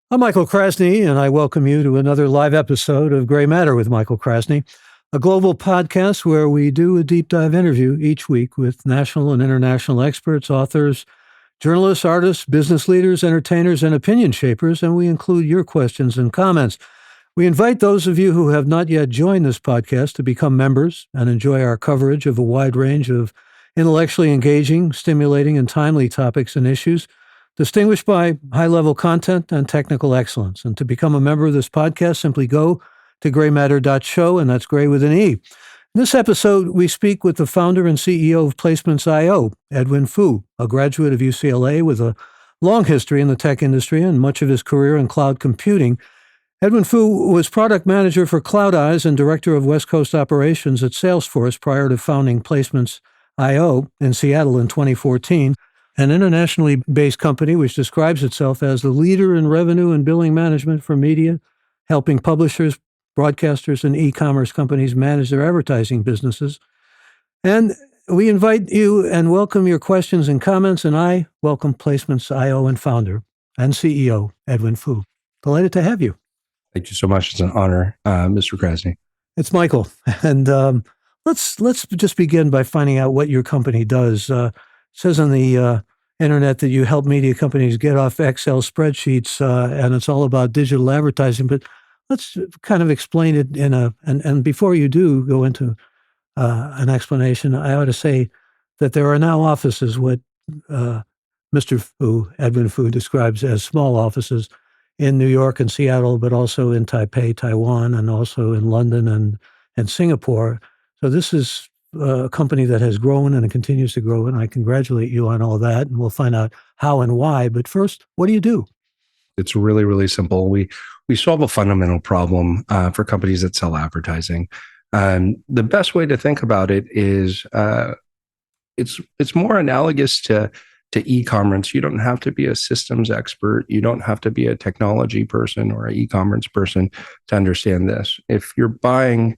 I'm Michael Krasny, and I welcome you to another live episode of Gray Matter with Michael Krasny, a global podcast where we do a deep dive interview each week with national and international experts, authors, journalists, artists, business leaders, entertainers, and opinion shapers, and we include your questions and comments. We invite those of you who have not yet joined this podcast to become members and enjoy our coverage of a wide range of intellectually engaging, stimulating, and timely topics and issues, distinguished by high-level content and technical excellence. And to become a member of this podcast, simply go to graymatter.show, and that's gray with an E. In this episode, we speak with the founder and CEO of Placements.io, Edwin Fu, a graduate of UCLA with a long history in the tech industry and much of his career in cloud computing. Edwin Fu was product manager for Cloud Eyes and director of West Coast operations at Salesforce prior to founding Placements.io in Seattle in 2014, an internationally based company which describes itself as the leader in revenue and billing management for media, helping publishers, broadcasters, and e-commerce companies manage their advertising businesses. And we invite you and welcome your questions and comments, and I welcome Placements.io and founder and CEO Edwin Fu. Delighted to have you. Thank you so much. It's an honor, Mr. Krasny. It's Michael, and let's just begin by finding out what your company does. It says on the internet that you help media companies get off Excel spreadsheets, and it's all about digital advertising. But let's kind of explain it and before you do go into an explanation, I ought to say that there are now offices, what Mr. Fu, Edwin Fu, describes as small offices in New York and Seattle, but also in Taipei, Taiwan, and also in London and Singapore. So this is a company that has grown and it continues to grow, and I congratulate you on all that, and we'll find out how and why. But first, what do you do? It's really, really simple. We solve a fundamental problem for companies that sell advertising. The best way to think about it is it's more analogous to e-commerce. You don't have to be a systems expert. You don't have to be a technology person or an e-commerce person to understand this. If you're buying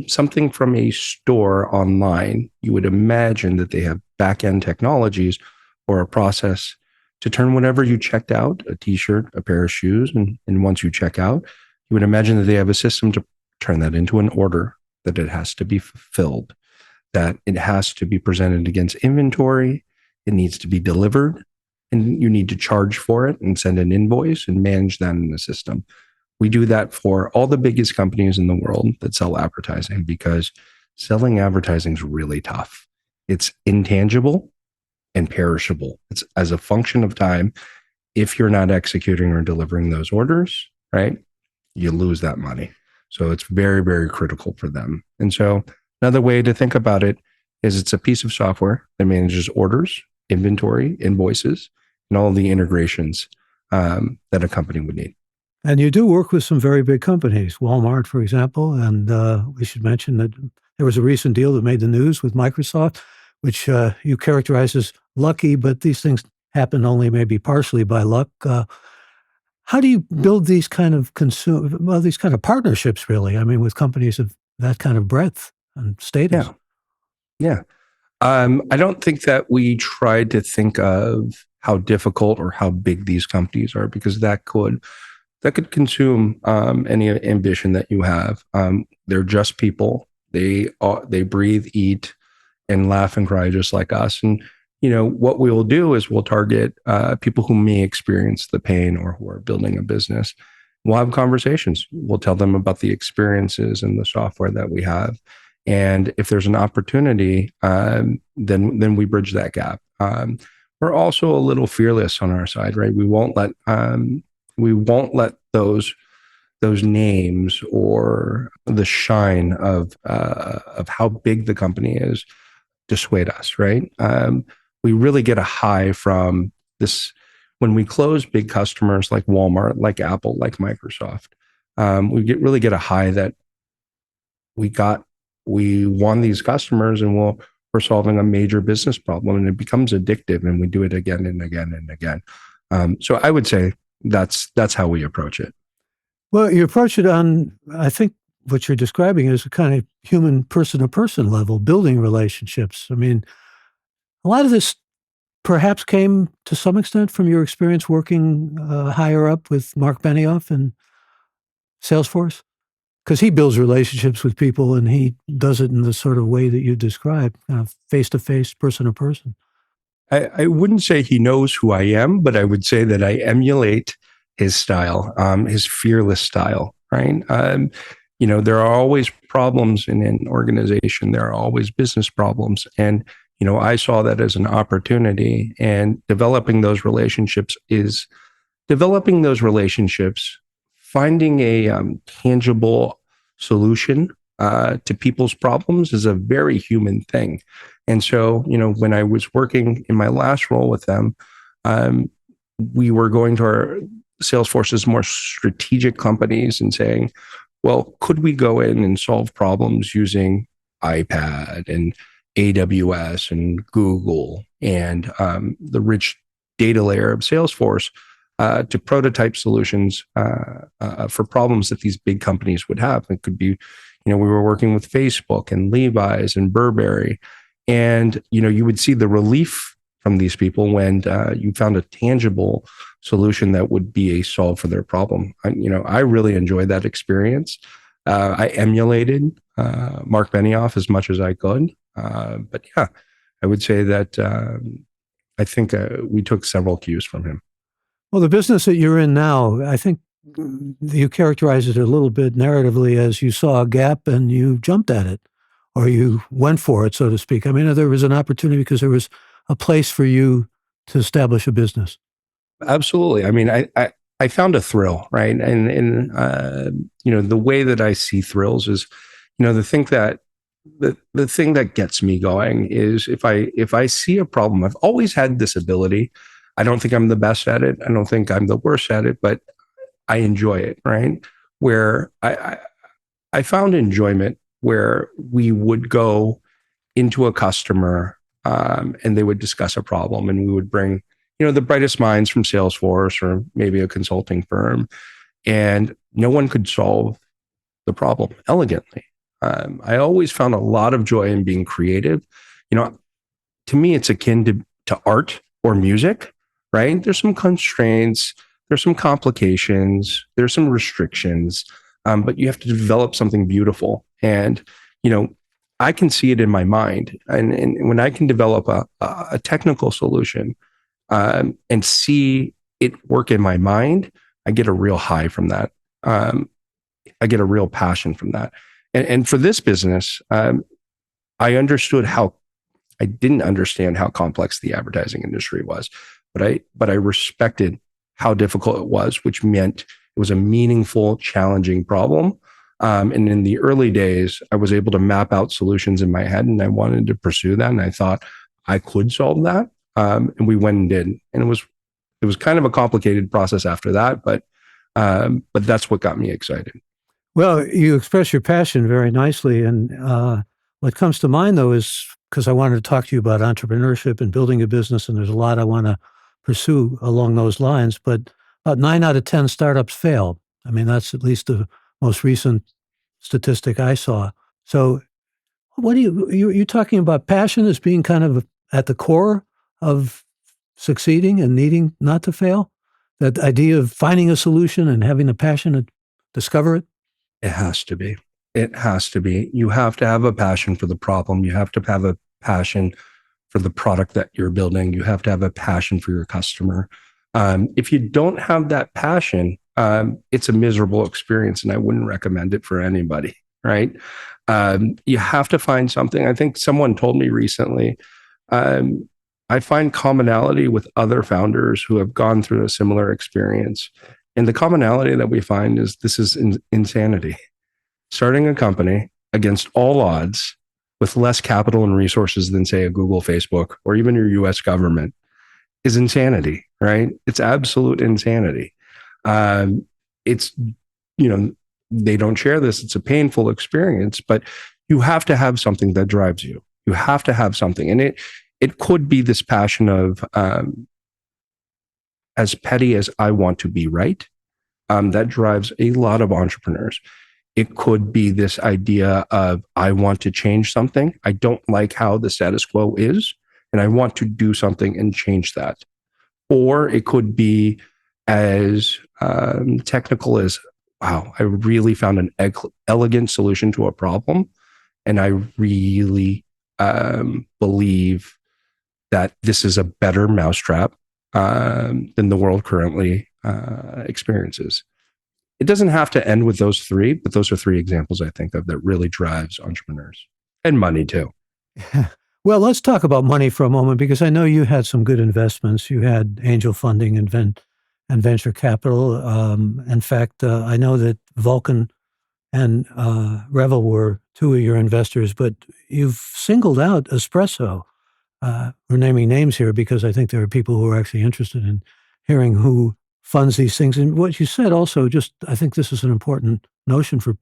something from a store online, you would imagine that they have back-end technologies or a process to turn whatever you checked out, a t-shirt, a pair of shoes, and once you check out, you would imagine that they have a system to turn that into an order, that it has to be fulfilled, that it has to be presented against inventory, it needs to be delivered, and you need to charge for it and send an invoice and manage that in the system. We do that for all the biggest companies in the world that sell advertising, because selling advertising is really tough. It's intangible and perishable. It's as a function of time. If you're not executing or delivering those orders, right, you lose that money. So it's very, very critical for them. And so another way to think about it is it's a piece of software that manages orders, inventory, invoices, and all the integrations that a company would need. And you do work with some very big companies, Walmart, for example, and we should mention that there was a recent deal that made the news with Microsoft, which you characterize as lucky, but these things happen only maybe partially by luck. How do you build these kind of these kind of partnerships, really? I mean, with companies of that kind of breadth and status? Yeah. I don't think that we tried to think of how difficult or how big these companies are, because that could consume any ambition that you have. They're just people. They breathe, eat, and laugh and cry just like us. And what we will do is we'll target people who may experience the pain or who are building a business. We'll have conversations. We'll tell them about the experiences and the software that we have. And if there's an opportunity, then we bridge that gap. We're also a little fearless on our side, right? We won't let those names or the shine of how big the company is dissuade us, right? We really get a high from this when we close big customers like Walmart, like Apple, like Microsoft. We really get a high that we won these customers, and we're solving a major business problem, and it becomes addictive, and we do it again and again and again. So I would say that's how we approach it. Well, you approach it on, I think what you're describing is a kind of human person-to-person level, building relationships. I mean, a lot of this perhaps came to some extent from your experience working higher up with Mark Benioff and Salesforce? Because he builds relationships with people and he does it in the sort of way that you described, face to face, person to person. I wouldn't say he knows who I am, but I would say that I emulate his style, his fearless style, right? There are always problems in an organization. There are always business problems. And, I saw that as an opportunity, and developing those relationships, finding a tangible solution to people's problems is a very human thing. And so, when I was working in my last role with them, we were going to our Salesforce's more strategic companies and saying, well, could we go in and solve problems using iPad and AWS and Google and the rich data layer of Salesforce to prototype solutions for problems that these big companies would have? It could be, we were working with Facebook and Levi's and Burberry. And, you would see the relief from these people when you found a tangible solution that would be a solve for their problem. I really enjoyed that experience. I emulated Mark Benioff as much as I could. But yeah, I would say that I think we took several cues from him. Well, the business that you're in now, I think you characterize it a little bit narratively as you saw a gap and you jumped at it, or you went for it, so to speak. I mean, there was an opportunity because there was a place for you to establish a business. Absolutely. I mean, I found a thrill, right? And the way that I see thrills is, the thing that gets me going is if I see a problem. I've always had this ability. I don't think I'm the best at it. I don't think I'm the worst at it, but I enjoy it, right? Where I found enjoyment where we would go into a customer and they would discuss a problem, and we would bring, the brightest minds from Salesforce or maybe a consulting firm, and no one could solve the problem elegantly. I always found a lot of joy in being creative. To me, it's akin to art or music, right? There's some constraints, there's some complications, there's some restrictions, but you have to develop something beautiful. And, I can see it in my mind. And when I can develop a technical solution and see it work in my mind, I get a real high from that. I get a real passion from that. And for this business, I didn't understand how complex the advertising industry was, but I respected how difficult it was, which meant it was a meaningful, challenging problem. And in the early days, I was able to map out solutions in my head, and I wanted to pursue that. And I thought I could solve that. And we went and did. And it was kind of a complicated process after that, but that's what got me excited. Well, you express your passion very nicely. And what comes to mind, though, is because I wanted to talk to you about entrepreneurship and building a business, and there's a lot I want to pursue along those lines. But about 9 out of 10 startups fail. I mean, that's at least the most recent statistic I saw. So what you're talking about passion as being kind of at the core of succeeding and needing not to fail? That idea of finding a solution and having the passion to discover it? It has to be. It has to be. You have to have a passion for the problem. You have to have a passion for the product that you're building. You have to have a passion for your customer. If you don't have that passion, it's a miserable experience, and I wouldn't recommend it for anybody, right? You have to find something. I think someone told me recently, I find commonality with other founders who have gone through a similar experience. And the commonality that we find is this is insanity. Starting a company against all odds with less capital and resources than, say, a Google, Facebook, or even your US government is insanity, right? It's absolute insanity. It's, they don't share this. It's a painful experience, but you have to have something that drives you. You have to have something. And it could be this passion of, as petty as I want to be right, that drives a lot of entrepreneurs. It could be this idea of I want to change something. I don't like how the status quo is, and I want to do something and change that. Or it could be as technical as, wow, I really found an elegant solution to a problem. And I really believe that this is a better mousetrap than the world currently experiences. It doesn't have to end with those three, but those are three examples I think of that really drives entrepreneurs, and money too. Well, let's talk about money for a moment, because I know you had some good investments. You had angel funding and venture capital. In fact, I know that Vulcan and Revel were two of your investors, but you've singled out Espresso. We're naming names here because I think there are people who are actually interested in hearing who funds these things. And what you said also, just I think this is an important notion for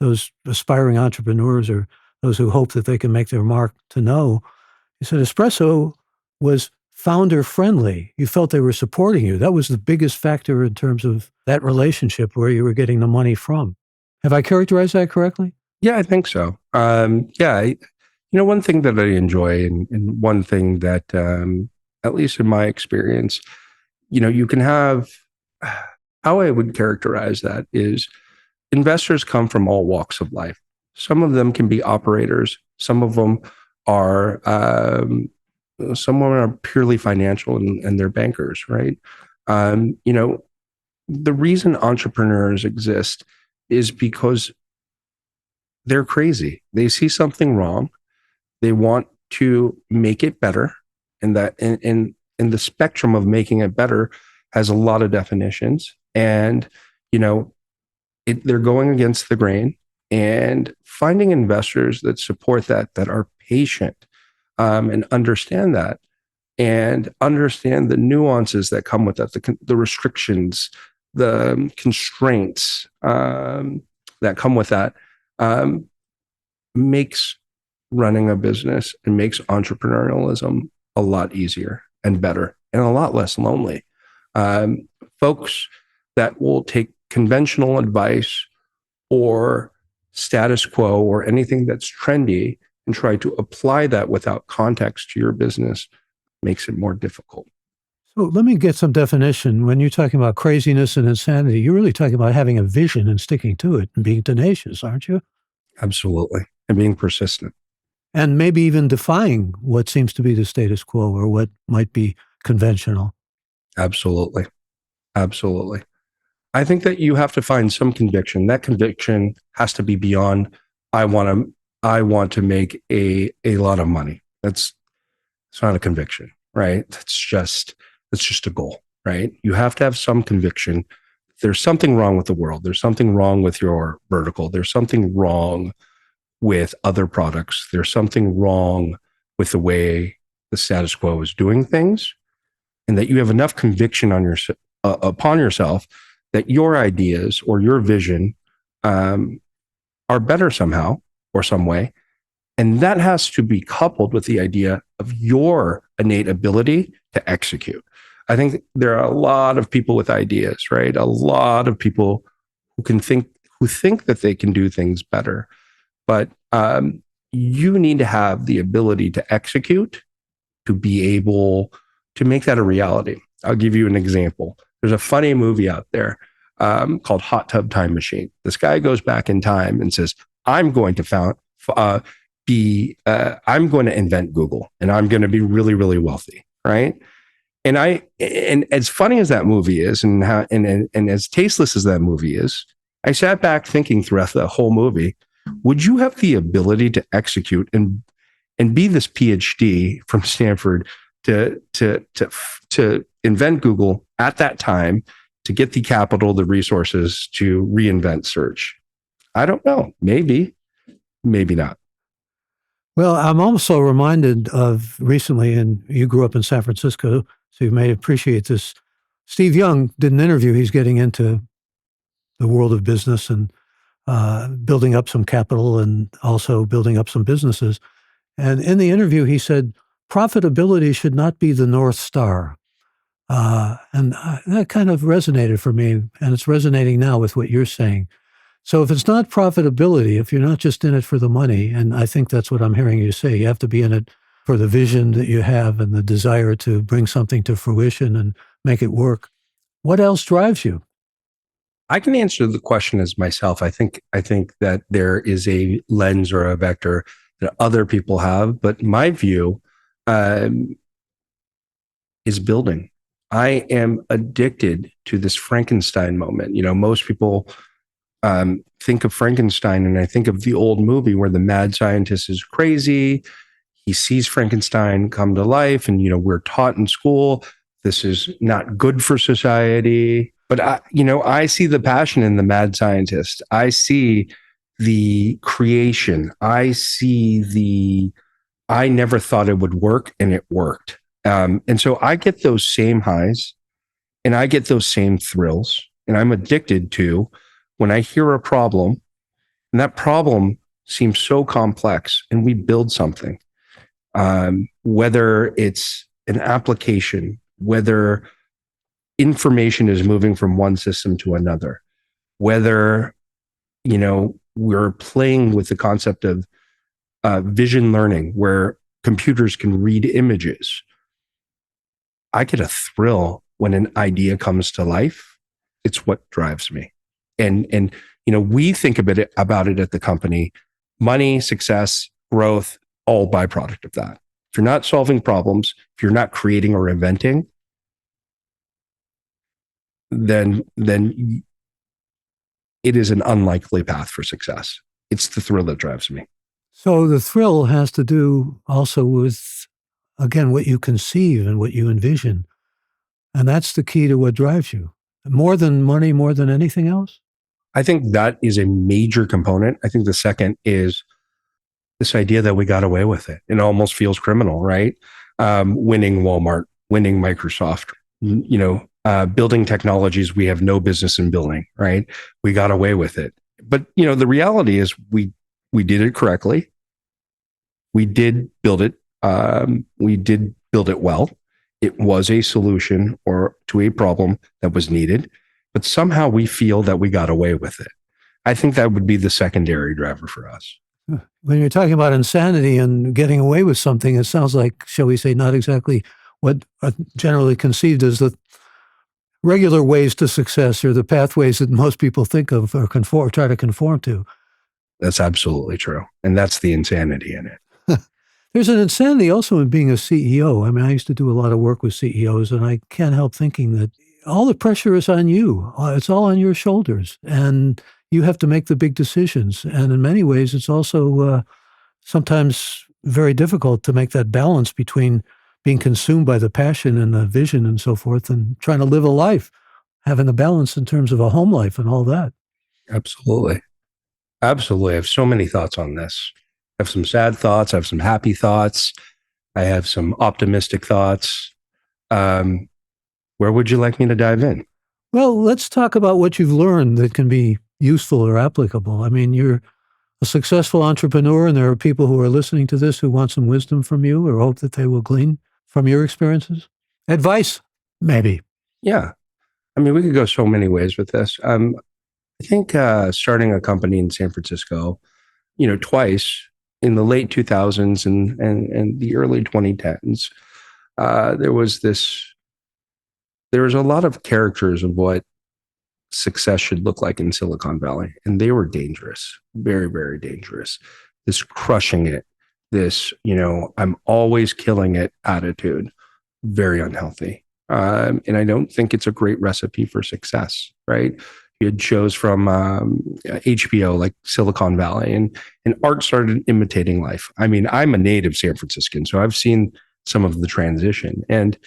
those aspiring entrepreneurs or those who hope that they can make their mark, to know. You said Espresso was founder friendly. You felt they were supporting you. That was the biggest factor in terms of that relationship where you were getting the money from. Have I characterized that correctly? Yeah, I think so. One thing that I enjoy, and one thing that, at least in my experience, you can have, how I would characterize that is investors come from all walks of life. Some of them can be operators. Some of them are, some of them are purely financial, and they're bankers, right? The reason entrepreneurs exist is because they're crazy. They see something wrong. They want to make it better. And that in the spectrum of making it better has a lot of definitions. And, they're going against the grain, and finding investors that support that are patient, and understand that, and understand the nuances that come with that, the restrictions, the constraints that come with that, makes running a business and makes entrepreneurialism a lot easier and better and a lot less lonely. Folks that will take conventional advice or status quo or anything that's trendy and try to apply that without context to your business makes it more difficult. So let me get some definition. When you're talking about craziness and insanity, you're really talking about having a vision and sticking to it and being tenacious, aren't you? Absolutely. And being persistent. And maybe even defying what seems to be the status quo or what might be conventional. Absolutely. Absolutely. I think that you have to find some conviction. That conviction has to be beyond, I want to make a lot of money. It's not a conviction, right? That's just a goal, right? You have to have some conviction. There's something wrong with the world. There's something wrong with your vertical. There's something wrong with other products. There's something wrong with the way the status quo is doing things, and that you have enough conviction on upon yourself that your ideas or your vision are better somehow or some way. And that has to be coupled with the idea of your innate ability to execute. I think there are a lot of people with ideas, right? A lot of people who think that they can do things better. But you need to have the ability to execute to be able to make that a reality. I'll give you an example. There's a funny movie out there called Hot Tub Time Machine. This guy goes back in time and says, I'm going to I'm going to invent Google, and I'm going to be really, really wealthy, right? And as funny as that movie is, and as tasteless as that movie is, I sat back thinking throughout the whole movie, would you have the ability to execute and be this PhD from Stanford to invent Google at that time, to get the capital, the resources to reinvent search? I don't know. Maybe not. Well, I'm also reminded of recently, and you grew up in San Francisco, so you may appreciate this. Steve Young did an interview. He's getting into the world of business and building up some capital and also building up some businesses. And in the interview, he said, profitability should not be the North Star. And that kind of resonated for me, and it's resonating now with what you're saying. So if it's not profitability, if you're not just in it for the money, and I think that's what I'm hearing you say, you have to be in it for the vision that you have and the desire to bring something to fruition and make it work. What else drives you? I can answer the question as myself. I think that there is a lens or a vector that other people have, but my view um, is building. I am addicted to this Frankenstein moment. Most people think of Frankenstein, and I think of the old movie where the mad scientist is crazy. He sees Frankenstein come to life, and we're taught in school this is not good for society. But I see the passion in the mad scientist. I see the creation. I never thought it would work, and it worked. And so I get those same highs, and I get those same thrills, and I'm addicted to when I hear a problem, and that problem seems so complex, and we build something. Whether it's an application, whether information is moving from one system to another, whether we're playing with the concept of vision learning, where computers can read images. I get a thrill when an idea comes to life. It's what drives me. And we think about it at the company. Money, success, growth, all byproduct of that. If you're not solving problems, if you're not creating or inventing, then it is an unlikely path for success. It's the thrill that drives me. So the thrill has to do also with, again, what you conceive and what you envision. And that's the key to what drives you. More than money, more than anything else? I think that is a major component. I think the second is this idea that we got away with it. It almost feels criminal, right? Winning Walmart, winning Microsoft, building technologies we have no business in building, right? We got away with it. But, the reality is we did it correctly. We did build it. We did build it well. It was a solution to a problem that was needed, but somehow we feel that we got away with it. I think that would be the secondary driver for us. When you're talking about insanity and getting away with something, it sounds like, shall we say, not exactly what are generally conceived as the regular ways to success or the pathways that most people think of or try to conform to. That's absolutely true. And that's the insanity in it. There's an insanity also in being a CEO. I mean, I used to do a lot of work with CEOs, and I can't help thinking that all the pressure is on you. It's all on your shoulders, and you have to make the big decisions. And in many ways, it's also sometimes very difficult to make that balance between being consumed by the passion and the vision and so forth and trying to live a life, having a balance in terms of a home life and all that. Absolutely. Absolutely. I have so many thoughts on this. I have some sad thoughts. I have some happy thoughts. I have some optimistic thoughts. Where would you like me to dive in? Well, let's talk about what you've learned that can be useful or applicable. I mean, you're a successful entrepreneur, and there are people who are listening to this who want some wisdom from you or hope that they will glean from your experiences. Advice, maybe. Yeah. I mean, we could go so many ways with this. I think starting a company in San Francisco, twice in the late 2000s and the early 2010s, there was a lot of characters of what success should look like in Silicon Valley. And they were dangerous, very, very dangerous. This crushing it, this, I'm always killing it attitude, very unhealthy. And I don't think it's a great recipe for success, right? You had shows from HBO like Silicon Valley, and art started imitating life. I mean, I'm a native San Franciscan, so I've seen some of the transition. And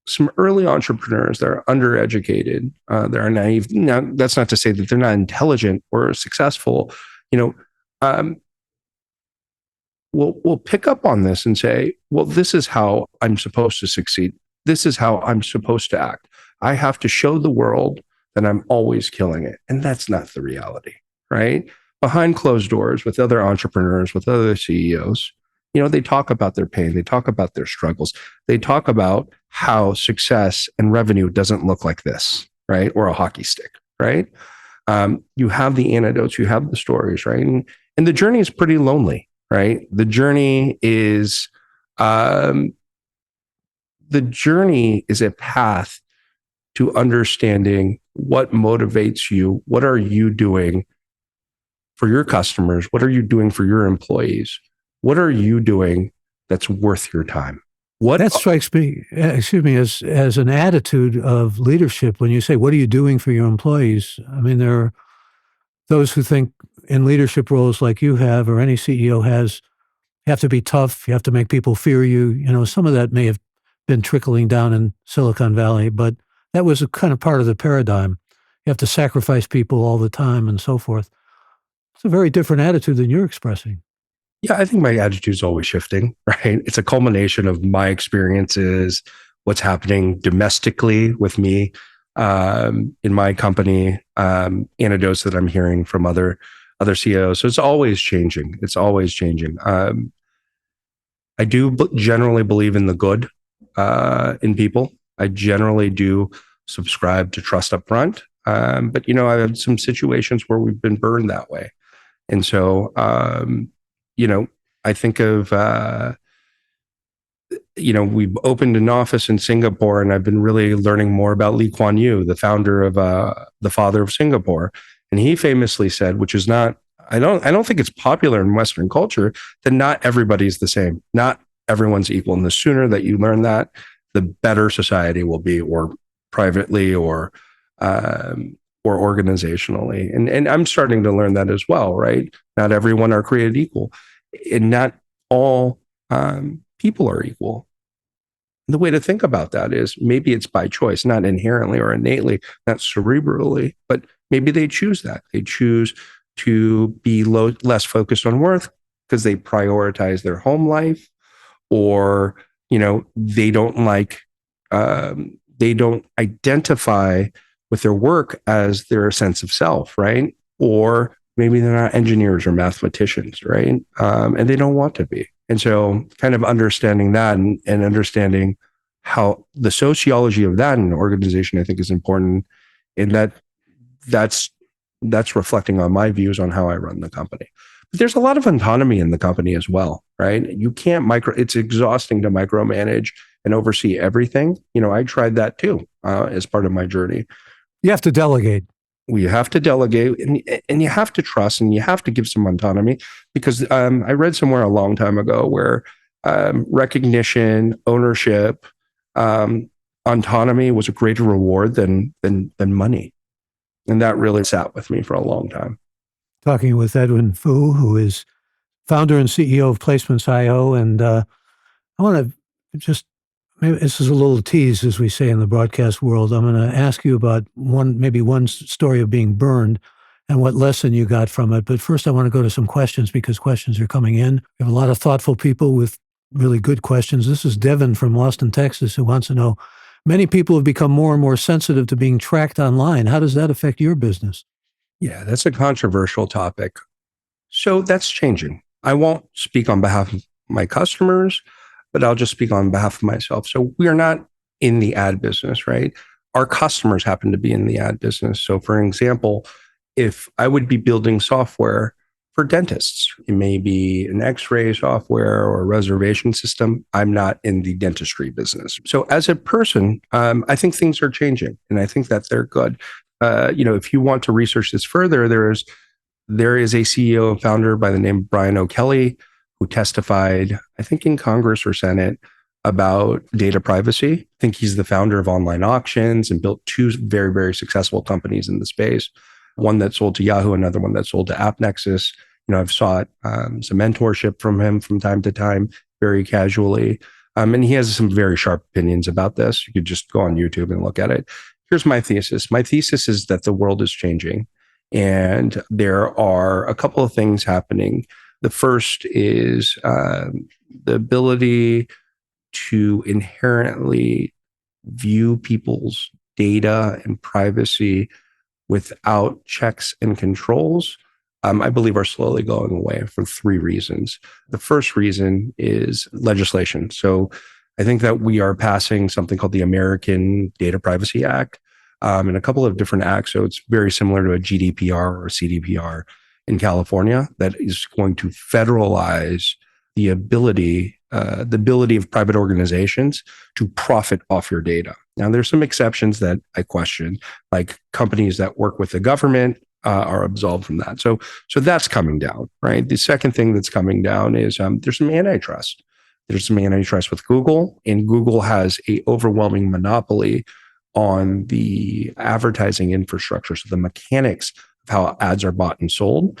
some early entrepreneurs that are undereducated, that are naive. Now, that's not to say that they're not intelligent or successful. We'll pick up on this and say, well, this is how I'm supposed to succeed. This is how I'm supposed to act. I have to show the world that I'm always killing it. And that's not the reality, right? Behind closed doors with other entrepreneurs, with other CEOs, they talk about their pain. They talk about their struggles. They talk about how success and revenue doesn't look like this, right? Or a hockey stick, right? You have the anecdotes, you have the stories, right? And the journey is pretty lonely, right? Um, the journey is a path to understanding what motivates you. What are you doing for your customers? What are you doing for your employees? What are you doing that's worth your time? What That strikes me, excuse me, as an attitude of leadership. When you say, "What are you doing for your employees?" I mean, there are those who think in leadership roles like you have or any CEO has, you have to be tough. You have to make people fear you. Some of that may have been trickling down in Silicon Valley, but that was a kind of part of the paradigm. You have to sacrifice people all the time and so forth. It's a very different attitude than you're expressing. Yeah, I think my attitude is always shifting, right? It's a culmination of my experiences, what's happening domestically with me in my company, anecdotes that I'm hearing from other CEOs. So it's always changing. It's always changing. I do generally believe in the good in people. I generally do subscribe to trust up front. But I've had some situations where we've been burned that way. And so, you know, I think of, we've opened an office in Singapore, and I've been really learning more about Lee Kuan Yew, the founder of the father of Singapore. And he famously said, which is not, I don't think it's popular in Western culture, that not everybody's the same. Not everyone's equal. And the sooner that you learn that, the better society will be, or privately or organizationally. And I'm starting to learn that as well, right? Not everyone are created equal, and not all people are equal. The way to think about that is maybe it's by choice, not inherently or innately, not cerebrally, but maybe they choose that. They choose to be less focused on work because they prioritize their home life, or they don't they don't identify with their work as their sense of self, right? Or maybe they're not engineers or mathematicians, right? And they don't want to be. And so kind of understanding that, and understanding how the sociology of that in an organization, I think, is important. And that's reflecting on my views on how I run the company. But there's a lot of autonomy in the company as well, right? You can't it's exhausting to micromanage and oversee everything. I tried that too as part of my journey. You have to delegate. We have to delegate, and you have to trust, and you have to give some autonomy, because I read somewhere a long time ago where recognition, ownership, autonomy was a greater reward than money. And that really sat with me for a long time. Talking with Edwin Fu, who is founder and CEO of Placements.io. And I want to just, maybe this is a little tease, as we say in the broadcast world. I'm going to ask you about one story of being burned and what lesson you got from it. But first, I want to go to some questions, because questions are coming in. We have a lot of thoughtful people with really good questions. This is Devin from Austin, Texas, who wants to know, many people have become more and more sensitive to being tracked online. How does that affect your business? Yeah, that's a controversial topic. So that's changing. I won't speak on behalf of my customers, but I'll just speak on behalf of myself. So we are not in the ad business, right? Our customers happen to be in the ad business. So for example, if I would be building software for dentists, it may be an x-ray software or a reservation system. I'm not in the dentistry business. So as a person, I think things are changing, and I think that they're good. If you want to research this further, there is a CEO and founder by the name of Brian O'Kelly, who testified, I think, in Congress or Senate about data privacy. I think he's the founder of Online Auctions and built two very, very successful companies in the space. One that sold to Yahoo, another one that sold to AppNexus. I've sought some mentorship from him from time to time, very casually. And he has some very sharp opinions about this. You could just go on YouTube and look at it. Here's my thesis. My thesis is that the world is changing, and there are a couple of things happening. The first is the ability to inherently view people's data and privacy without checks and controls, I believe, are slowly going away for three reasons. The first reason is legislation. So I think that we are passing something called the American Data Privacy Act, and a couple of different acts. So it's very similar to a GDPR or CDPR. in California that is going to federalize the ability of private organizations to profit off your data. Now, there's some exceptions that I question, like companies that work with the government are absolved from that. So that's coming down, right? The second thing that's coming down is there's some antitrust. There's some antitrust with Google, and Google has a overwhelming monopoly on the advertising infrastructure. So the mechanics of how ads are bought and sold,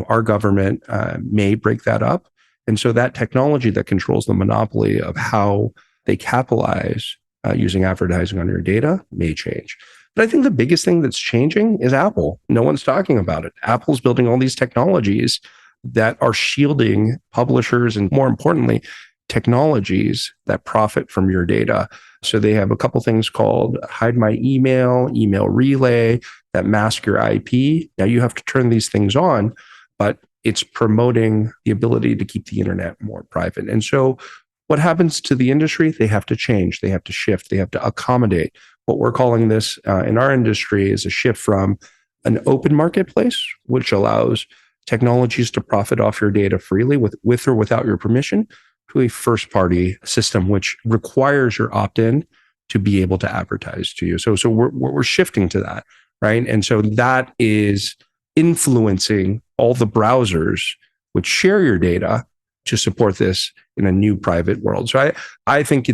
our government may break that up. And so that technology that controls the monopoly of how they capitalize using advertising on your data may change. But I think the biggest thing that's changing is Apple. No one's talking about it. Apple's building all these technologies that are shielding publishers and, more importantly, technologies that profit from your data. So they have a couple things called Hide My Email Relay that mask your IP. Now you have to turn these things on, but it's promoting the ability to keep the internet more private. And so what happens to the industry? They have to change, they have to shift, they have to accommodate. What we're calling this in our industry is a shift from an open marketplace, which allows technologies to profit off your data freely with or without your permission, to a first-party system, which requires your opt-in to be able to advertise to you. So we're shifting to that, right? And so that is influencing all the browsers which share your data to support this in a new private world. So I think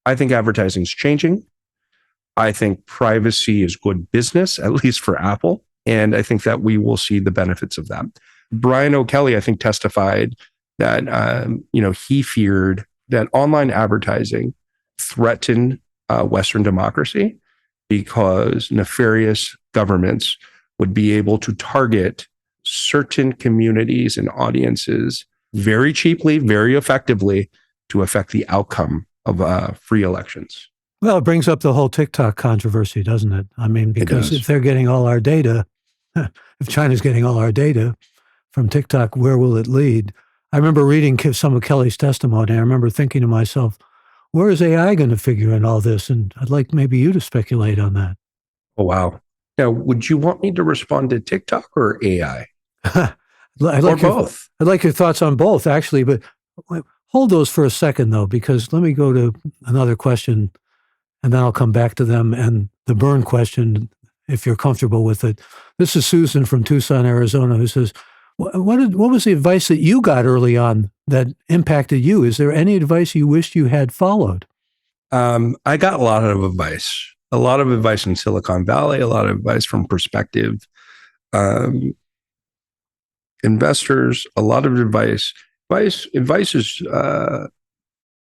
I think advertising is changing. I think privacy is good business, at least for Apple. And I think that we will see the benefits of that. Brian O'Kelly, I think, testified that he feared that online advertising threatened Western democracy because nefarious governments would be able to target certain communities and audiences very cheaply, very effectively to affect the outcome of free elections. Well, it brings up the whole TikTok controversy, doesn't it? I mean, because if they're getting all our data, if China's getting all our data from TikTok, where will it lead? I remember reading some of Kelly's testimony. I remember thinking to myself, where is AI going to figure in all this? And I'd like maybe you to speculate on that. Oh, wow. Now, would you want me to respond to TikTok or AI? I'd like both. I'd like your thoughts on both, actually. But hold those for a second, though, because let me go to another question, and then I'll come back to them. And the burn question, if you're comfortable with it. This is Susan from Tucson, Arizona, who says, what was the advice that you got early on that impacted you? Is there any advice you wished you had followed? I got a lot of advice in Silicon Valley, a lot of advice from prospective investors, a lot of advice. Advice is...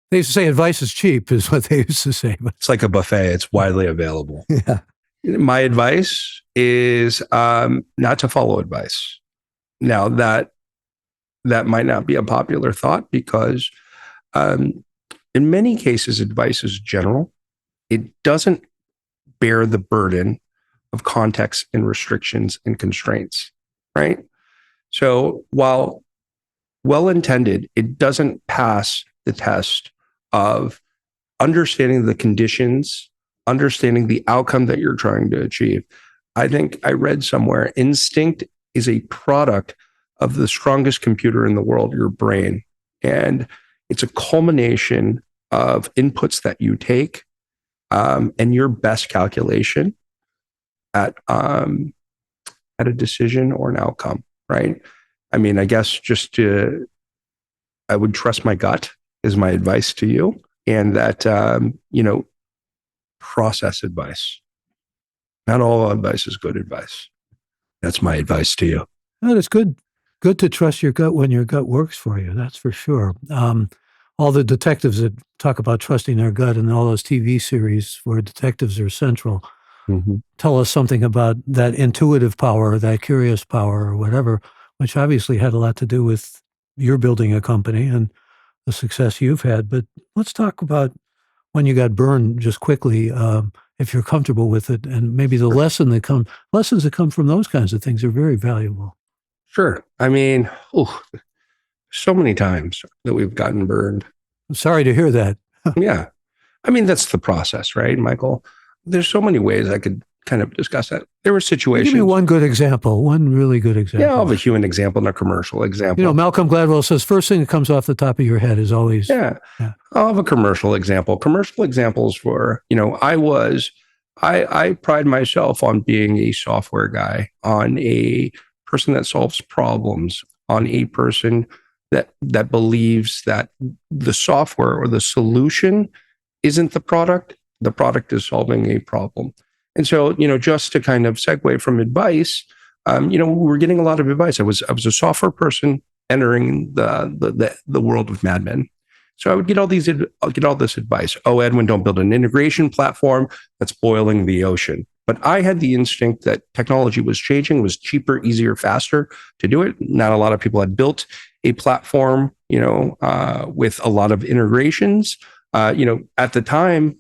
They used to say advice is cheap, is what they used to say. It's like a buffet. It's widely available. Yeah. My advice is not to follow advice. Now, that might not be a popular thought because in many cases, advice is general. It doesn't bear the burden of context and restrictions and constraints, right? So while well-intended, it doesn't pass the test of understanding the conditions, understanding the outcome that you're trying to achieve. I think I read somewhere, instinct is a product of the strongest computer in the world, your brain. And it's a culmination of inputs that you take and your best calculation at a decision or an outcome, right? I mean, I guess I would trust my gut is my advice to you. And that, process advice. Not all advice is good advice. That's my advice to you. Well, it's good to trust your gut when your gut works for you. That's for sure. All the detectives that talk about trusting their gut and all those TV series where detectives are central tell us something about that intuitive power, that curious power or whatever, which obviously had a lot to do with your building a company and the success you've had. But let's talk about when you got burned just quickly, if you're comfortable with it, and maybe the lessons that come from those kinds of things are very valuable. Sure. I mean, so many times that we've gotten burned. I'm sorry to hear that. Yeah. I mean, that's the process, right, Michael? There's so many ways I could kind of discuss that. There were Give situations. me one good example, one really good example. Yeah, I'll have a human example and a commercial example. Malcolm Gladwell says first thing that comes off the top of your head is always. Yeah. I'll have a commercial example. Commercial examples for, I pride myself on being a software guy, on a person that solves problems, on a person that believes that the software or the solution isn't the product is solving a problem. And so, just to kind of segue from advice, we're getting a lot of advice. I was a software person entering the world of Mad Men. So I would get all this advice. Oh, Edwin, don't build an integration platform that's boiling the ocean. But I had the instinct that technology was changing, was cheaper, easier, faster to do it. Not a lot of people had built a platform, with a lot of integrations. At the time,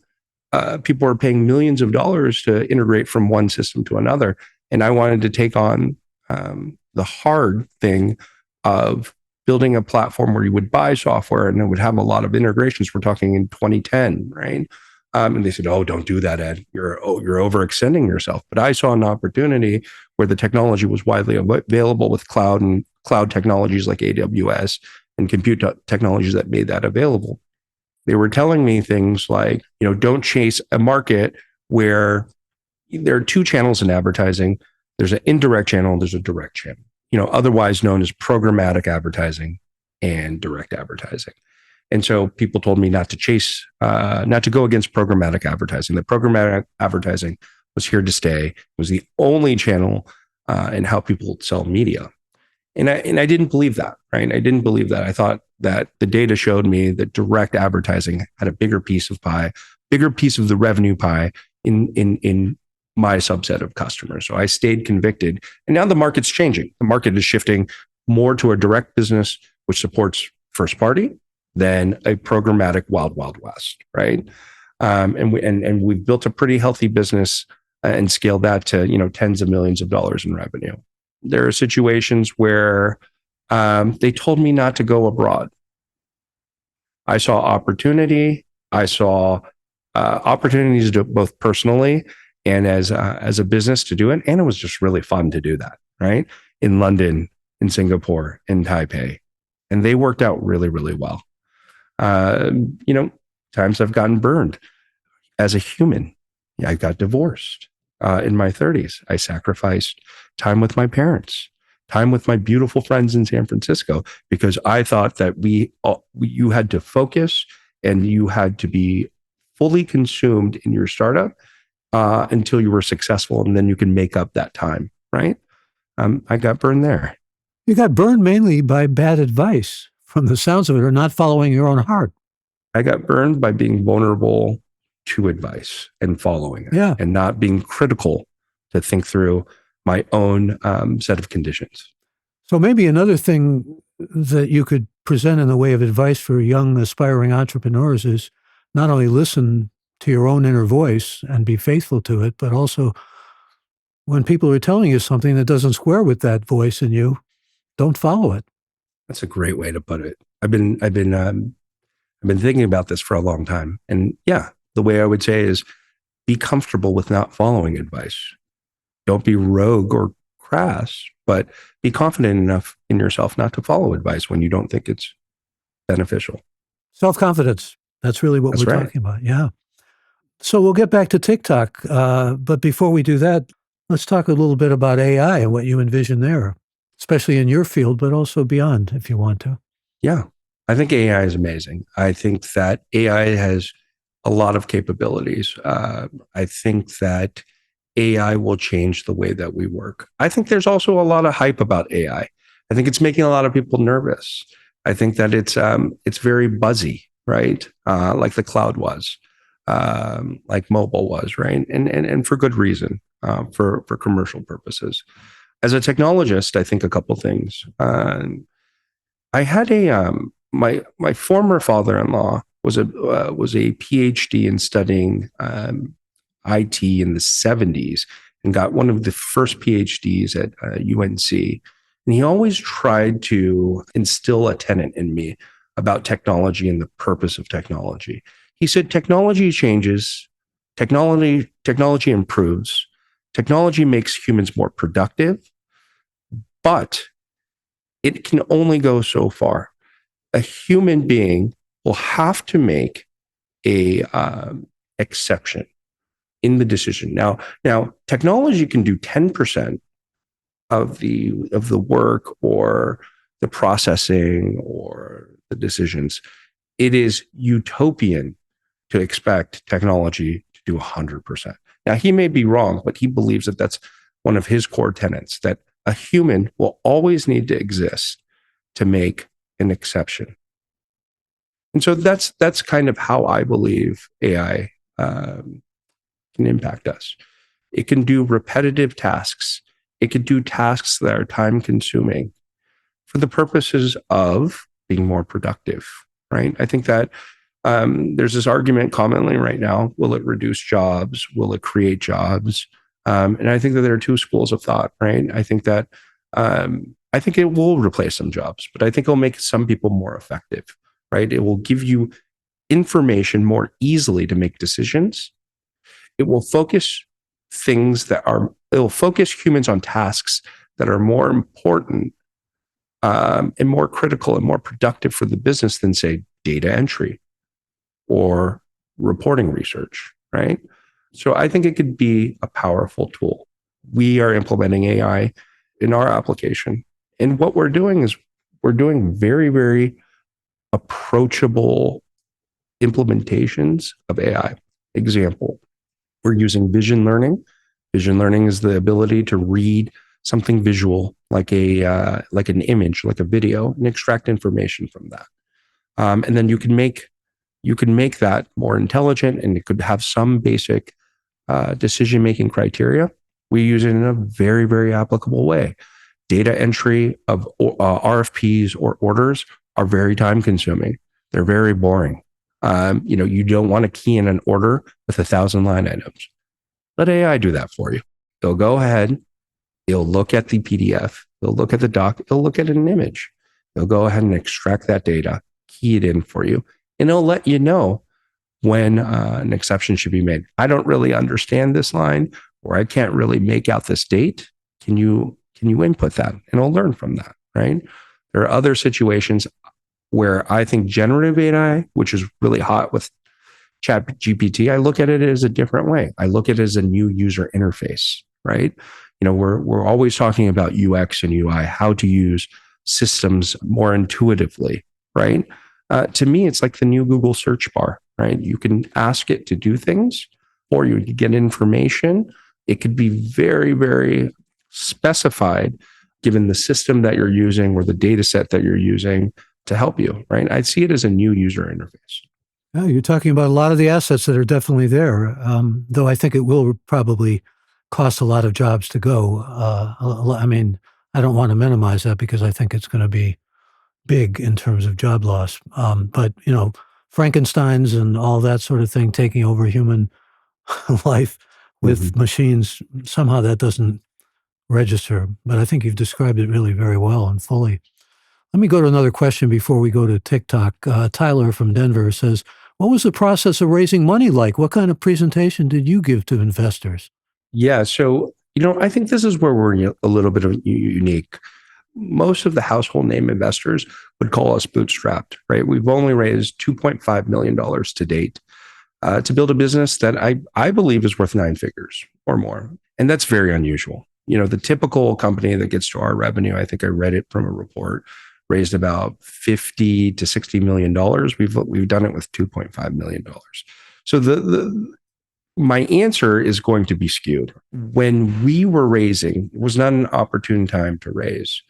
people were paying millions of dollars to integrate from one system to another. And I wanted to take on the hard thing of building a platform where you would buy software and it would have a lot of integrations. We're talking in 2010, right? And they said, "Oh, don't do that, Ed. You're overextending yourself." But I saw an opportunity where the technology was widely available with cloud and cloud technologies like AWS and compute technologies that made that available. They were telling me things like, don't chase a market where there are two channels in advertising. There's an indirect channel, there's a direct channel, otherwise known as programmatic advertising and direct advertising. And so people told me not to go against programmatic advertising. That programmatic advertising was here to stay. It was the only channel in how people sell media. And I didn't believe that, right? I didn't believe that. I thought that the data showed me that direct advertising had a bigger piece of the revenue pie in my subset of customers. So I stayed convicted. And now the market's changing. The market is shifting more to a direct business, which supports first party, than a programmatic wild, wild west, right? And we've built a pretty healthy business and scaled that to, tens of millions of dollars in revenue. There are situations where they told me not to go abroad. I saw opportunity. I saw opportunities to both personally and as a business to do it. And it was just really fun to do that, right? In London, in Singapore, in Taipei. And they worked out really, really well. Times I've gotten burned as a human. I got divorced in my 30s. I sacrificed time with my parents, time with my beautiful friends in San Francisco, because I thought that you had to focus and you had to be fully consumed in your startup until you were successful, and then you can make up that time, right? I got burned there. You got burned mainly by bad advice, from the sounds of it, or not following your own heart. I got burned by being vulnerable to advice and following it, and not being critical to think through my own set of conditions. So maybe another thing that you could present in the way of advice for young aspiring entrepreneurs is not only listen to your own inner voice and be faithful to it, but also when people are telling you something that doesn't square with that voice in you, don't follow it. That's a great way to put it. I've been thinking about this for a long time. And the way I would say is be comfortable with not following advice. Don't be rogue or crass, but be confident enough in yourself not to follow advice when you don't think it's beneficial. Self-confidence. That's really what we're talking about. Yeah. So we'll get back to TikTok. But before we do that, let's talk a little bit about AI and what you envision there, especially in your field, but also beyond if you want to. Yeah. I think AI is amazing. I think that AI has a lot of capabilities. I think that AI will change the way that we work. I think there's also a lot of hype about AI. I think it's making a lot of people nervous. I think that it's very buzzy, right? Like the cloud was, like mobile was, right? And for good reason, for commercial purposes. As a technologist, I think a couple things. I had my former father-in-law was a PhD in studying IT in the 70s and got one of the first PhDs at UNC. And he always tried to instill a tenet in me about technology and the purpose of technology. He said, technology changes, technology improves, Technology makes humans more productive, but it can only go so far. A human being will have to make a exception in the decision. Now, technology can do 10% of the work or the processing or the decisions. It is utopian to expect technology to do 100%. Now, he may be wrong, but he believes that that's one of his core tenets, that a human will always need to exist to make an exception. And so that's kind of how I believe AI can impact us. It can do repetitive tasks. It can do tasks that are time consuming for the purposes of being more productive, right? I think that there's this argument commonly right now: will it reduce jobs? Will it create jobs? And I think that there are two schools of thought, right? I think it will replace some jobs, but I think it'll make some people more effective, right? It will give you information more easily to make decisions. It will focus it will focus humans on tasks that are more important and more critical and more productive for the business than, say, data entry or reporting research, right? So I think it could be a powerful tool. We are implementing AI in our application. And what we're doing is we're doing very, very approachable implementations of AI. Example, we're using vision learning. Vision learning is the ability to read something visual, like an image, like a video, and extract information from that. And then you can make that more intelligent, and it could have some basic decision-making criteria. We use it in a very, very applicable way. Data entry of RFPs or orders are very time-consuming. They're very boring. You don't want to key in an order with 1,000 line items. Let AI do that for you. It'll go ahead. It'll look at the PDF. It'll look at the doc. It'll look at an image. It'll go ahead and extract that data, key it in for you, and it'll let you know when an exception should be made. I don't really understand this line, or I can't really make out this date. Can you input that? And it'll learn from that, right? There are other situations where I think generative AI, which is really hot with Chat GPT, I look at it as a different way. I look at it as a new user interface, right? We're always talking about UX and UI, how to use systems more intuitively, right? To me, it's like the new Google search bar, right? You can ask it to do things, or you can get information. It could be very, very specified given the system that you're using or the data set that you're using to help you, right? I see it as a new user interface. Yeah, you're talking about a lot of the assets that are definitely there, though I think it will probably cost a lot of jobs to go. I mean, I don't want to minimize that because I think it's going to be big in terms of job loss. But, Frankenstein's and all that sort of thing taking over human life with machines, somehow that doesn't register. But I think you've described it really very well and fully. Let me go to another question before we go to TikTok. Tyler from Denver says, what was the process of raising money like? What kind of presentation did you give to investors? Yeah. So, I think this is where we're a little bit unique. Most of the household name investors would call us bootstrapped, right? We've only raised $2.5 million to date to build a business that I believe is worth 9 figures or more. And that's very unusual. The typical company that gets to our revenue, I think I read it from a report, raised about $50 to $60 million. We've done it with $2.5 million. So my answer is going to be skewed. When we were raising, it was not an opportune time to raise.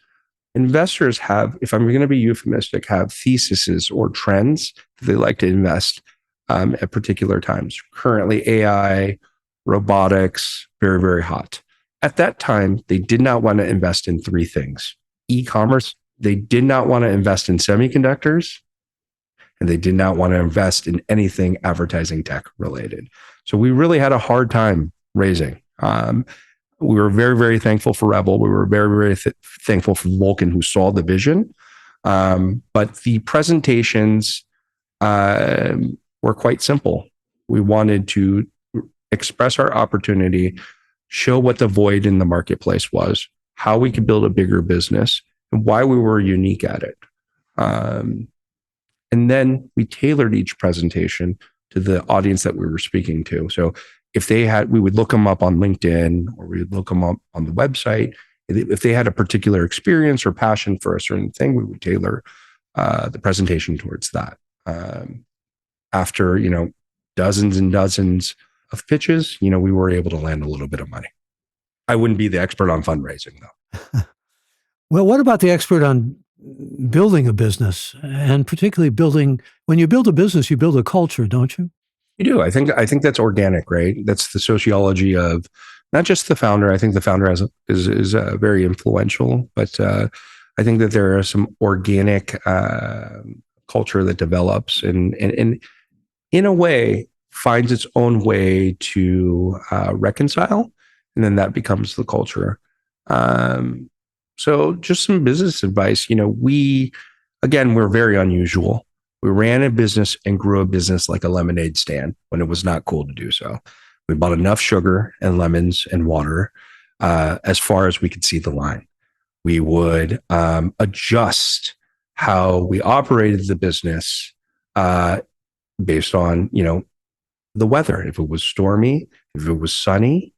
Investors have, if I'm going to be euphemistic, have theses or trends that they like to invest at particular times. Currently, AI, robotics, very, very hot. At that time, they did not want to invest in 3 things: e-commerce, they did not want to invest in semiconductors, and they did not want to invest in anything advertising tech related. So we really had a hard time raising. We were very, very thankful for Rebel. We were very, very thankful for Vulcan, who saw the vision. But the presentations were quite simple. We wanted to express our opportunity show what the void in the marketplace was, how we could build a bigger business, and why we were unique at it. Um, and then we tailored each presentation to the audience that we were speaking to. So if they had, we would look them up on LinkedIn, or we would look them up on the website. If they had a particular experience or passion for a certain thing, we would tailor the presentation towards that. After, dozens and dozens of pitches, we were able to land a little bit of money. I wouldn't be the expert on fundraising, though. Well, what about the expert on building a business, and particularly when you build a business, you build a culture, don't you? You do. I think that's organic, right? That's the sociology of not just the founder. I think the founder is very influential, but I think that there are some organic culture that develops and in a way finds its own way to reconcile, and then that becomes the culture. So just some business advice. We're very unusual. We ran a business and grew a business like a lemonade stand when it was not cool to do so. We bought enough sugar and lemons and water as far as we could see the line. We would adjust how we operated the business based on, the weather. If it was stormy, if it was sunny,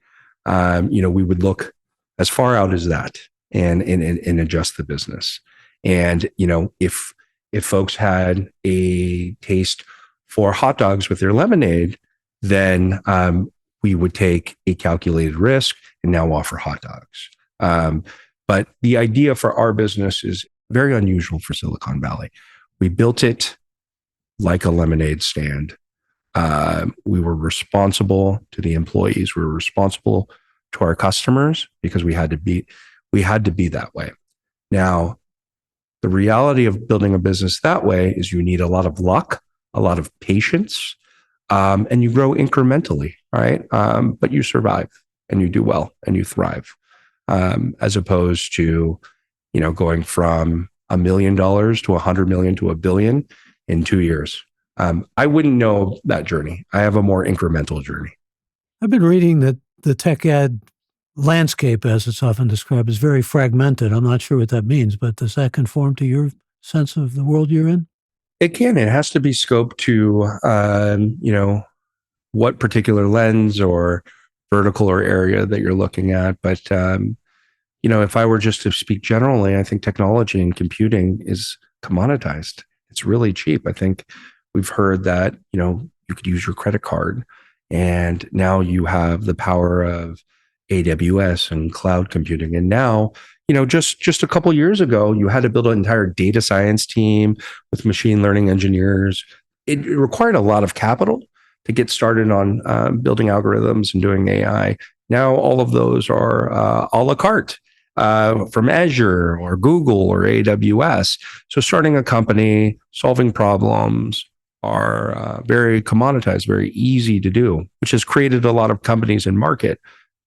we would look as far out as that and adjust the business. And, if folks had a taste for hot dogs with their lemonade, then we would take a calculated risk and now offer hot dogs. But the idea for our business is very unusual for Silicon Valley. We built it like a lemonade stand. We were responsible to the employees. We were responsible to our customers because we had to be that way. Now, the reality of building a business that way is you need a lot of luck, a lot of patience, and you grow incrementally, right? But you survive and you do well and you thrive, as opposed to, going from $1 million to $100 million to $1 billion in 2 years. I wouldn't know that journey. I have a more incremental journey. I've been reading that the tech ad landscape, as it's often described, is very fragmented. I'm not sure what that means, but does that conform to your sense of the world you're in? It can. It has to be scoped to, what particular lens or vertical or area that you're looking at. But, if I were just to speak generally, I think technology and computing is commoditized. It's really cheap. I think we've heard that, you could use your credit card, and now you have the power of AWS and cloud computing. And now, just a couple years ago, you had to build an entire data science team with machine learning engineers. It required a lot of capital to get started on building algorithms and doing AI. Now, all of those are a la carte from Azure or Google or AWS. So starting a company, solving problems are very commoditized, very easy to do, which has created a lot of companies in market.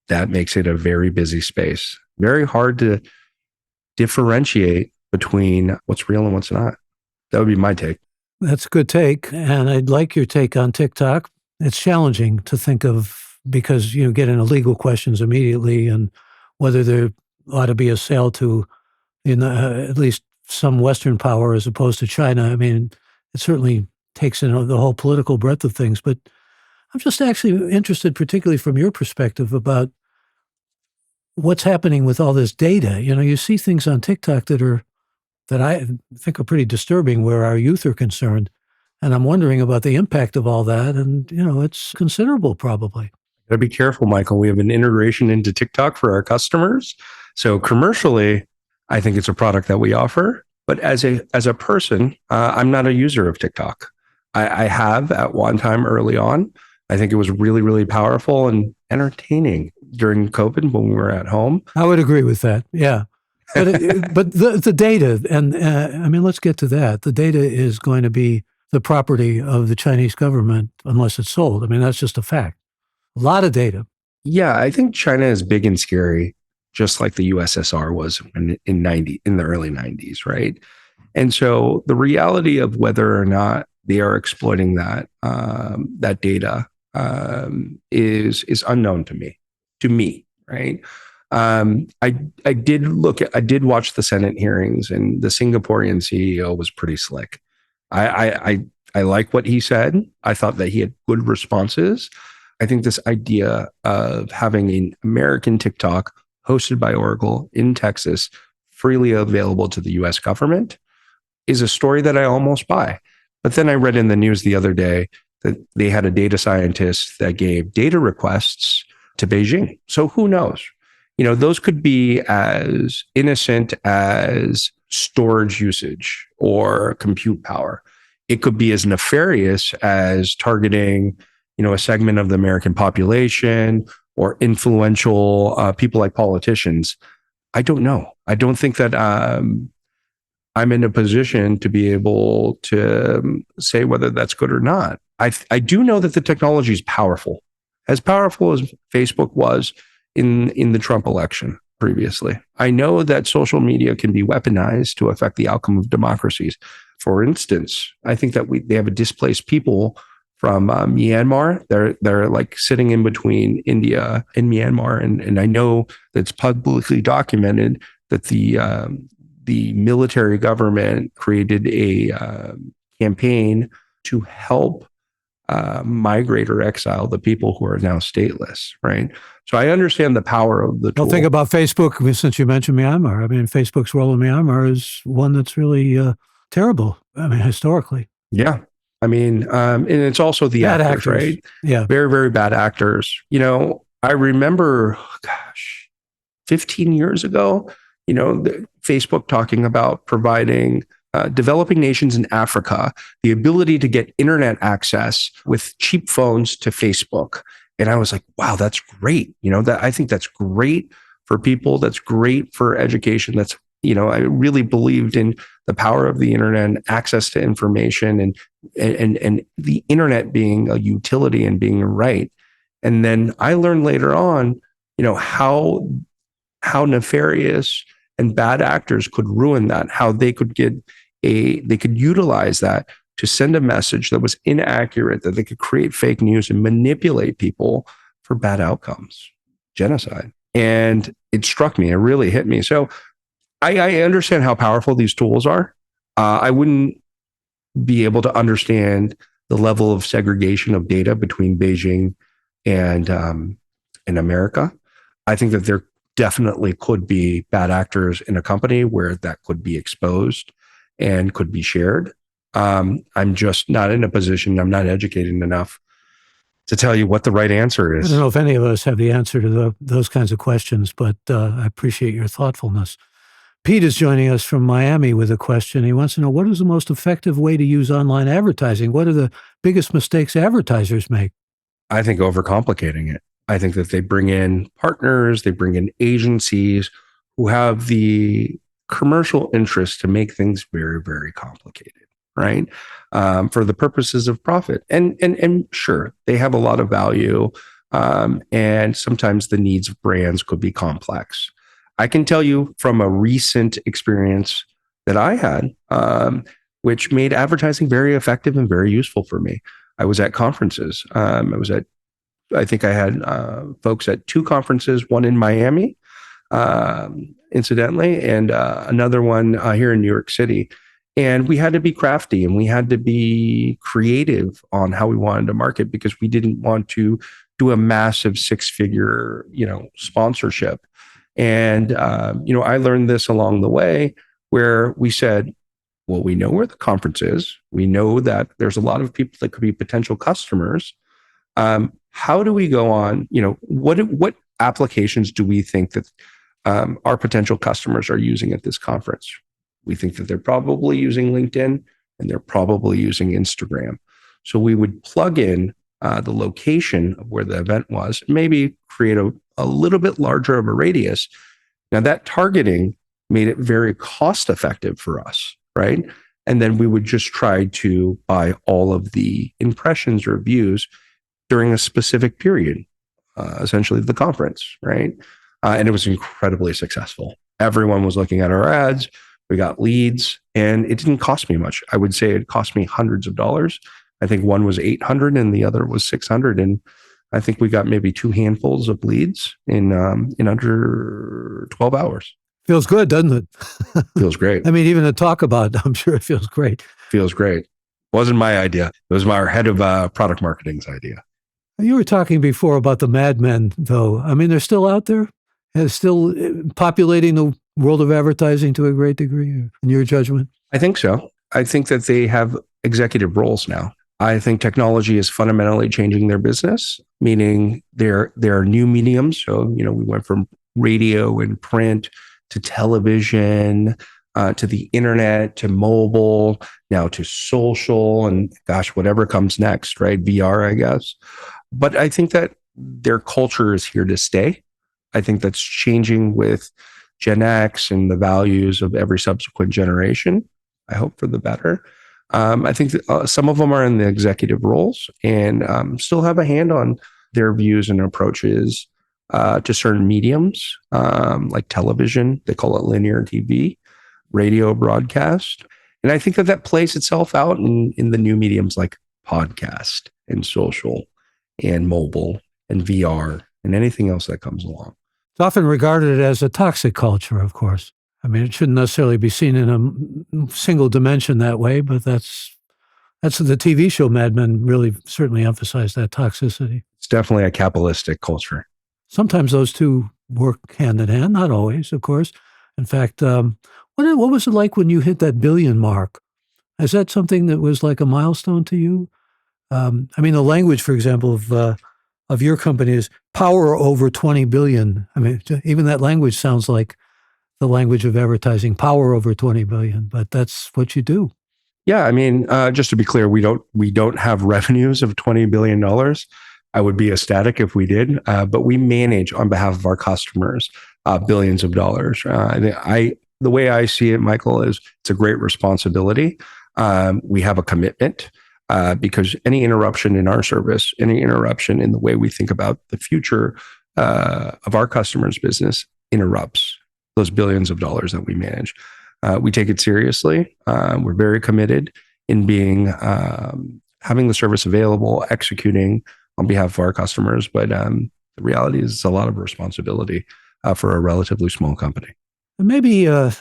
That makes it a very busy space. Very hard to differentiate between what's real and what's not. That would be my take. That's a good take. And I'd like your take on TikTok. It's challenging to think of because you get into legal questions immediately and whether there ought to be a sale to at least some Western power as opposed to China. I mean, it certainly takes in the whole political breadth of things. But I'm just actually interested, particularly from your perspective, about what's happening with all this data. You see things on TikTok that I think are pretty disturbing where our youth are concerned. And I'm wondering about the impact of all that. And, it's considerable probably. Gotta be careful, Michael. We have an integration into TikTok for our customers. So commercially, I think it's a product that we offer. But as a person, I'm not a user of TikTok. I have at one time early on. I think it was really, really powerful and entertaining during COVID when we were at home. I would agree with that. Yeah. But the data, and let's get to that. The data is going to be the property of the Chinese government unless it's sold. I mean, that's just a fact. A lot of data. Yeah, I think China is big and scary, just like the USSR was in the early 90s, right? And so the reality of whether or not they are exploiting that data is unknown to me. right? I did watch the Senate hearings, and the Singaporean CEO was pretty slick. I like what he said. I thought that he had good responses. I think this idea of having an American TikTok hosted by Oracle in Texas, freely available to the US government, is a story that I almost buy. But then I read in the news the other day that they had a data scientist that gave data requests to Beijing. So who knows? Those could be as innocent as storage usage or compute power. It could be as nefarious as targeting, a segment of the American population or influential people like politicians. I don't know. I don't think that I'm in a position to be able to say whether that's good or not. I do know that the technology is as powerful as Facebook was in the Trump election previously. I know that social media can be weaponized to affect the outcome of democracies. For instance, I think that they have a displaced people from Myanmar. They're like sitting in between India and Myanmar, and I know that it's publicly documented that the military government created a campaign to help migrate or exile the people who are now stateless, right? So I understand the power of the tool. Well, think about Facebook, since you mentioned Myanmar. I mean, Facebook's role in Myanmar is one that's really terrible, I mean, historically. Yeah. I mean, and it's also the bad actors, right? Yeah. Very, very bad actors. I remember, 15 years ago, Facebook talking about providing developing nations in Africa the ability to get internet access with cheap phones to Facebook. And I was like, wow, that's great. I think that's great for people. That's great for education. I really believed in the power of the internet and access to information and the internet being a utility and being a right. And then I learned later on, how nefarious and bad actors could ruin that, how they could utilize that to send a message that was inaccurate, that they could create fake news and manipulate people for bad outcomes, genocide. And it struck me, it really hit me. So I understand how powerful these tools are. I wouldn't be able to understand the level of segregation of data between Beijing and America. I think that there definitely could be bad actors in a company where that could be exposed and could be shared. I'm just not in a position, I'm not educated enough to tell you what the right answer is. I don't know if any of us have the answer to those kinds of questions, but I appreciate your thoughtfulness. Pete is joining us from Miami with a question. He wants to know, what is the most effective way to use online advertising? What are the biggest mistakes advertisers make? I think overcomplicating it. I think that they bring in partners, they bring in agencies who have the commercial interest to make things very, very complicated, right? For the purposes of profit. And sure, they have a lot of value. And sometimes the needs of brands could be complex. I can tell you from a recent experience that I had, which made advertising very effective and very useful for me. I was at conferences. I think I had folks at 2 conferences, one in Miami, incidentally, and another one here in New York City. And we had to be crafty and we had to be creative on how we wanted to market, because we didn't want to do a massive 6-figure, sponsorship. And, I learned this along the way, where we said, well, we know where the conference is. We know that there's a lot of people that could be potential customers. How do we go on? What applications do we think that our potential customers are using at this conference? We think that they're probably using LinkedIn and they're probably using Instagram. So we would plug in the location of where the event was, maybe create a little bit larger of a radius. Now that targeting made it very cost effective for us, right? And then we would just try to buy all of the impressions or views during a specific period, essentially the conference, right? And it was incredibly successful. Everyone was looking at our ads. We got leads, and it didn't cost me much. I would say it cost me hundreds of dollars. I think one was $800 and the other was $600. And I think we got maybe 2 handfuls of leads in under 12 hours. Feels good, doesn't it? Feels great. I mean, even to talk about it, I'm sure it feels great. Feels great. Wasn't my idea. It was our head of product marketing's idea. You were talking before about the madmen, though. I mean, they're still out there, and still populating the world of advertising to a great degree, in your judgment? I think so. I think that they have executive roles now. I think technology is fundamentally changing their business, meaning there are new mediums. So, we went from radio and print to television, to the internet, to mobile, now to social, and gosh, whatever comes next, right? VR, I guess. But I think that their culture is here to stay. I think that's changing with Gen X and the values of every subsequent generation. I hope for the better. I think that some of them are in the executive roles and still have a hand on their views and approaches to certain mediums, like television. They call it linear TV, radio broadcast. And I think that plays itself out in the new mediums like podcast and social and mobile and VR and anything else that comes along. It's often regarded as a toxic culture, of course. I mean, it shouldn't necessarily be seen in a single dimension that way, but that's the TV show Mad Men really certainly emphasized that toxicity. It's definitely a capitalistic culture. Sometimes those two work hand in hand, not always, of course. In fact, what was it like when you hit that billion mark? Is that something that was like a milestone to you? I mean, the language, for example, of your company is power over 20 billion. I mean, even that language sounds like the language of advertising, power over 20 billion, but that's what you do. Yeah, I mean, just to be clear, we don't have revenues of $20 billion. I would be ecstatic if we did, but we manage on behalf of our customers billions of dollars. The way I see it, Michael, is it's a great responsibility. We have a commitment because any interruption in our service, any interruption in the way we think about the future of our customers' business interrupts those billions of dollars that we manage. We take it seriously. We're very committed in being having the service available, executing on behalf of our customers. But the reality is it's a lot of responsibility for a relatively small company. And maybe you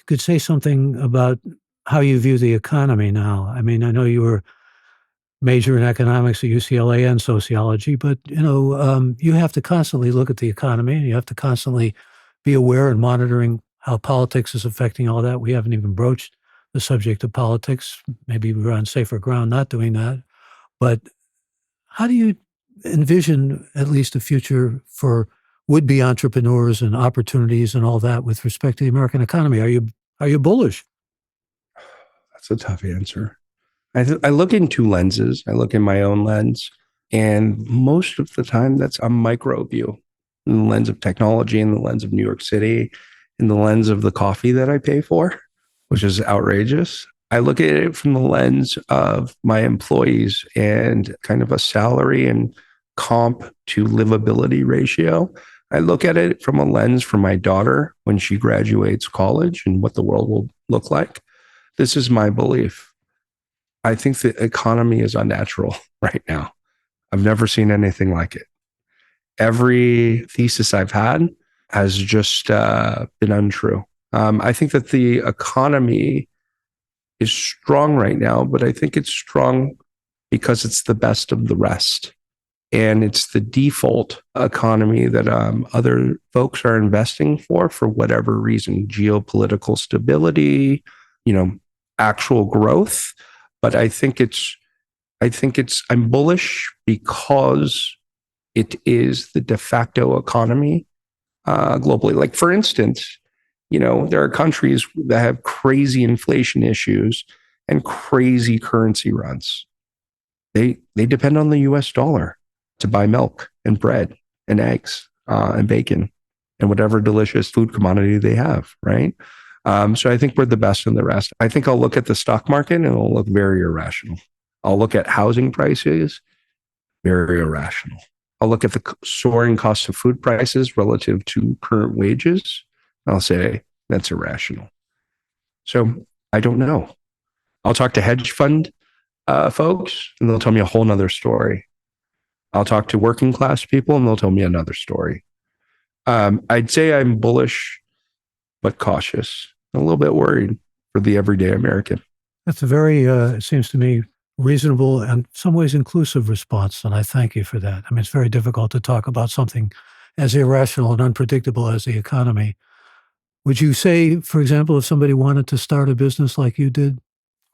could say something about how you view the economy now. I mean, I know you were major in economics at UCLA and sociology, but you have to constantly look at the economy, and you have to constantly be aware and monitoring how politics is affecting all that. We haven't even broached the subject of politics. Maybe we're on safer ground not doing that. But how do you envision at least a future for would-be entrepreneurs and opportunities and all that with respect to the American economy? Are you bullish? That's a tough answer. I look in two lenses. I look in my own lens, and most of the time that's a micro view, in the lens of technology, in the lens of New York City, in the lens of the coffee that I pay for, which is outrageous. I look at it from the lens of my employees and kind of a salary and comp to livability ratio. I look at it from a lens for my daughter when she graduates college and what the world will look like. This is my belief. I think the economy is unnatural right now. I've never seen anything like it. Every thesis I've had has just been untrue. I think that the economy is strong right now, but I think it's strong because it's the best of the rest. And it's the default economy that other folks are investing for whatever reason, geopolitical stability, actual growth. But I'm bullish because it is the de facto economy globally. Like, for instance, there are countries that have crazy inflation issues and crazy currency runs. They depend on the US dollar to buy milk and bread and eggs and bacon and whatever delicious food commodity they have, right? So I think we're the best in the rest. I think I'll look at the stock market and it'll look very irrational. I'll look at housing prices, very irrational. I'll look at the soaring cost of food prices relative to current wages. I'll say that's irrational. So I don't know. I'll talk to hedge fund folks and they'll tell me a whole nother story. I'll talk to working class people and they'll tell me another story. I'd say I'm bullish, but cautious, a little bit worried for the everyday American. That's a very, it seems to me, reasonable and in some ways inclusive response, and I thank you for that. I mean, it's very difficult to talk about something as irrational and unpredictable as the economy. Would you say, for example, if somebody wanted to start a business like you did,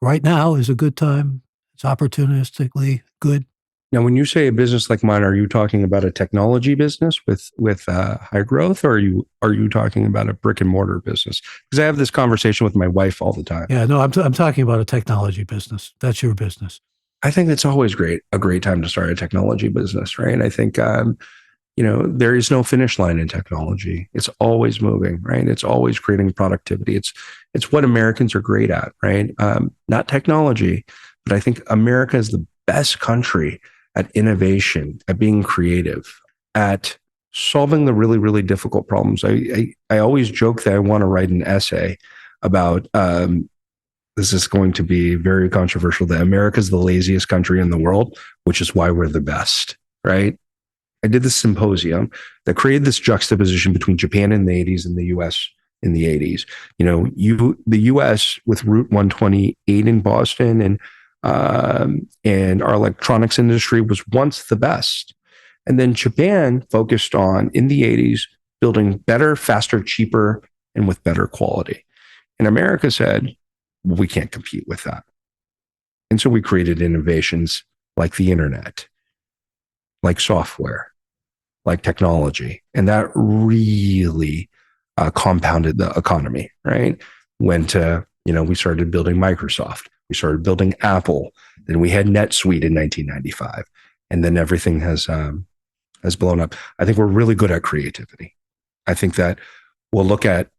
right now is a good time? It's opportunistically good? Now, when you say a business like mine, are you talking about a technology business with high growth, or are you talking about a brick and mortar business? Because I have this conversation with my wife all the time. Yeah, no, I'm talking about a technology business. That's your business. I think it's always a great time to start a technology business, right? I think there is no finish line in technology. It's always moving, right? It's always creating productivity. It's what Americans are great at, right? Not technology, but I think America is the best country at innovation, at being creative, at solving the really, really difficult problems. I always joke that I want to write an essay about this is going to be very controversial, that America is the laziest country in the world, which is why we're the best, right? I did this symposium that created this juxtaposition between Japan in the 80s and the US in the 80s. The US with Route 128 in Boston and our electronics industry was once the best. And then Japan focused on, in the 80s, building better, faster, cheaper, and with better quality. And America said, we can't compete with that. And so we created innovations like the internet, like software, like technology. And that really compounded the economy, right? We started building Microsoft. We started building Apple. Then we had NetSuite in 1995. And then everything has blown up. I think we're really good at creativity. I think that we'll look at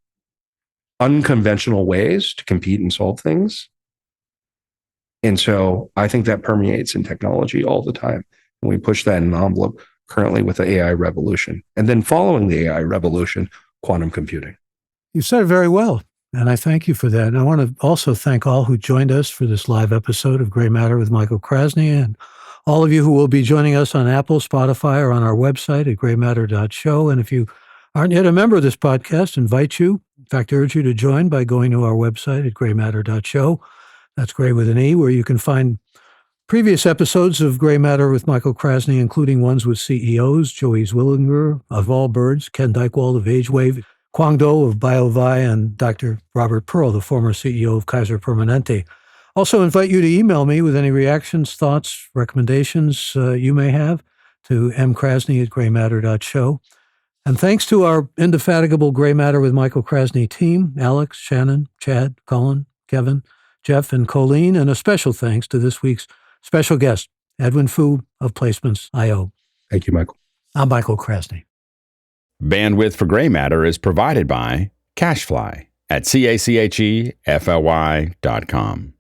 unconventional ways to compete and solve things. And so I think that permeates in technology all the time. And we push that in the envelope currently with the AI revolution. And then following the AI revolution, quantum computing. You said it very well, and I thank you for that. And I want to also thank all who joined us for this live episode of Gray Matter with Michael Krasny, and all of you who will be joining us on Apple, Spotify, or on our website at graymatter.show. And if you aren't yet a member of this podcast, invite you, in fact, urge you to join by going to our website at graymatter.show. That's Gray with an E, where you can find previous episodes of Gray Matter with Michael Krasny, including ones with CEOs, Joey Zwillinger of Allbirds, Ken Dykewald of AgeWave, Kwang Do of BioVi, and Dr. Robert Pearl, the former CEO of Kaiser Permanente. Also invite you to email me with any reactions, thoughts, recommendations you may have to mkrasny@graymatter.show. And thanks to our indefatigable Gray Matter with Michael Krasny team, Alex, Shannon, Chad, Colin, Kevin, Jeff, and Colleen, and a special thanks to this week's special guest, Edwin Fu of Placements.io. Thank you, Michael. I'm Michael Krasny. Bandwidth for Gray Matter is provided by CashFly at CACHEFLY.com.